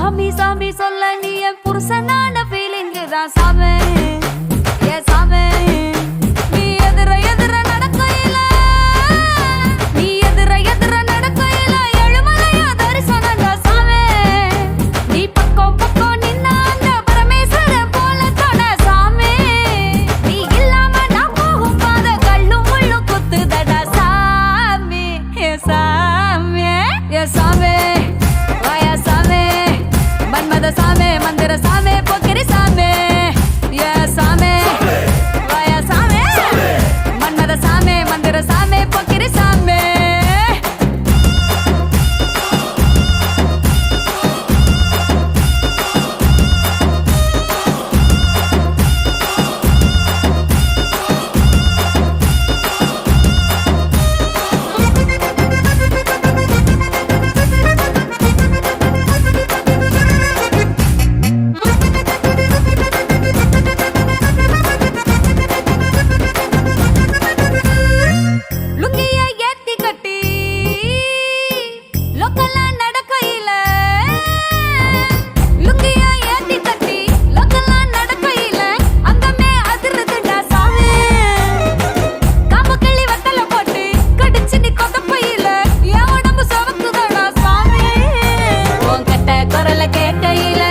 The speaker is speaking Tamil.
சாமி சாமி சொல்ல நீ என் புருஷனான ஃபீலிங் தான் சாமி ஏ சாமி நீ எதிர எதிர நடக்கையில நீ எதிர எதிர நடக்கையில எழுமலையா தரிசனண்டா சாமி நீ பக்கம் பக்கம் நின்னா அந்த பரமேஸ்வரன் போல தொட சாமி நீ இல்லாம நான் போகும் பாத கல்லும் முள்ளும் குத்துதடா சாமி ஏ சாமி ஏ சாமி வாயா சாமி மன்மத சாமி மந்திர சாமி பொக்கிரி சாமி ஏ சாமி வாயா சாமி மன்மத சாமி மந்திர சாமி பொக்கிரி சாமி லுங்கிய ஏத்தி கட்டி லோக்கல்ல நடக்கையில லுங்கிய ஏத்தி கட்டி லோக்கல்ல நடக்கையில அங்கமே அதிருதுடா சாமி காமக்கிளி வத்தல போட்டு கடிச்சு நீ கொதப்பையில என் உடம்பு சவக்குதடா சாமி உன் கட்ட குரல கேட்கையில